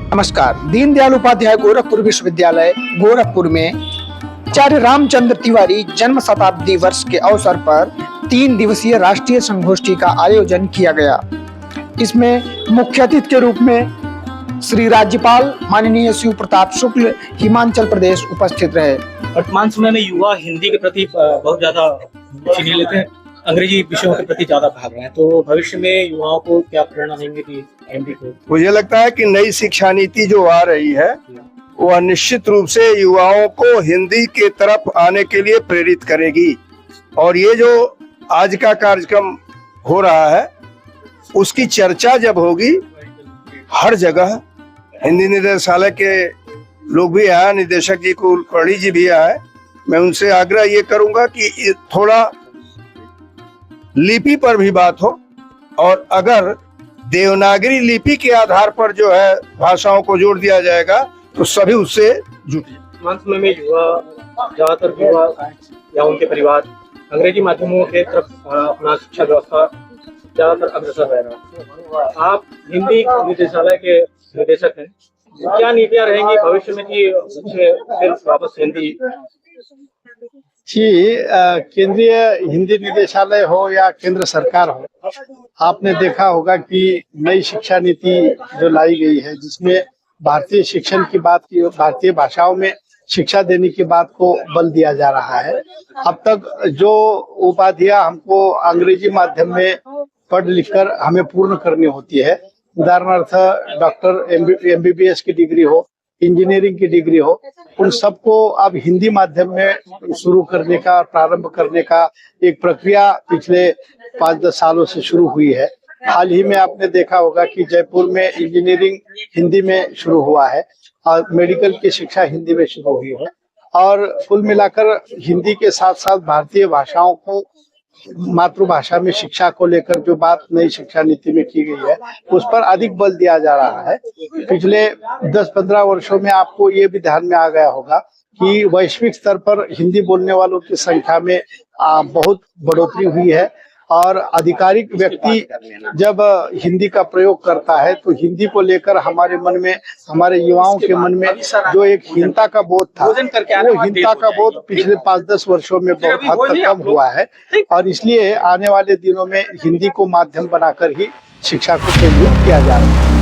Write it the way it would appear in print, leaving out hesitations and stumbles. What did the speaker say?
नमस्कार। दीनदयाल उपाध्याय गोरखपुर विश्वविद्यालय गोरखपुर में आचार्य रामचंद्र तिवारी जन्म शताब्दी वर्ष के अवसर पर 3 दिवसीय राष्ट्रीय संगोष्ठी का आयोजन किया गया। इसमें मुख्य अतिथि के रूप में श्री राज्यपाल माननीय शिव प्रताप शुक्ल हिमाचल प्रदेश उपस्थित रहे। वर्तमान समय में युवा हिंदी के प्रति बहुत ज्यादा रुचि नहीं लेते हैं, अंग्रेजी विषयों के प्रति ज्यादा भाग रहे हैं। तो भविष्य में युवाओं को क्या प्रेरणा देंगे कि हिंदी को? मुझे लगता है कि नई शिक्षा नीति जो आ रही है वह निश्चित रूप से युवाओं को हिंदी के तरफ आने के लिए प्रेरित करेगी। और ये जो आज का कार्यक्रम हो रहा है उसकी चर्चा जब होगी हर जगह, हिंदी निदेशालय के लोग भी आए, निदेशक जी कुलकर्णी जी भी आए, मैं उनसे आग्रह ये करूंगा कि थोड़ा लिपि पर भी बात हो और अगर देवनागरी लिपि के आधार पर जो है भाषाओं को जोड़ दिया जाएगा तो सभी उससे जुटे। वर्तमान समय में ज्यादातर युवा या उनके परिवार अंग्रेजी माध्यमों के तरफ अपना शिक्षा व्यवस्था ज्यादातर अग्रसर रह रहा है। आप हिंदी निदेशालय के निदेशक हैं, क्या नीतियां रहेंगी भविष्य में कि उसे फिर वापस हिंदी? जी, केंद्रीय हिंदी निदेशालय हो या केंद्र सरकार हो, आपने देखा होगा कि नई शिक्षा नीति जो लाई गई है जिसमें भारतीय शिक्षण की बात की, भारतीय भाषाओं में शिक्षा देने की बात को बल दिया जा रहा है। अब तक जो उपाधियां हमको अंग्रेजी माध्यम में पढ़ लिख कर हमें पूर्ण करनी होती है, उदाहरणार्थ डॉक्टर MBBS की डिग्री हो, इंजीनियरिंग की डिग्री हो, उन सबको अब हिंदी माध्यम में शुरू करने का, प्रारंभ करने का एक प्रक्रिया पिछले 5-10 सालों से शुरू हुई है। हाल ही में आपने देखा होगा कि जयपुर में इंजीनियरिंग हिंदी में शुरू हुआ है और मेडिकल की शिक्षा हिंदी में शुरू हुई है। और कुल मिलाकर हिंदी के साथ साथ भारतीय भाषाओं को मातृभाषा में शिक्षा को लेकर जो बात नई शिक्षा नीति में की गई है उस पर अधिक बल दिया जा रहा है। पिछले 10-15 वर्षों में आपको ये भी ध्यान में आ गया होगा कि वैश्विक स्तर पर हिंदी बोलने वालों की संख्या में बहुत बढ़ोतरी हुई है और आधिकारिक व्यक्ति जब हिंदी का प्रयोग करता है तो हिंदी को लेकर हमारे मन में, हमारे युवाओं के मन में जो एक हीनता का बोध था, वो हीनता का बोध पिछले 5-10 वर्षों में बहुत हद तक कम हुआ है। और इसलिए आने वाले दिनों में हिंदी को माध्यम बनाकर ही शिक्षा को केंद्रित किया जा रहा है।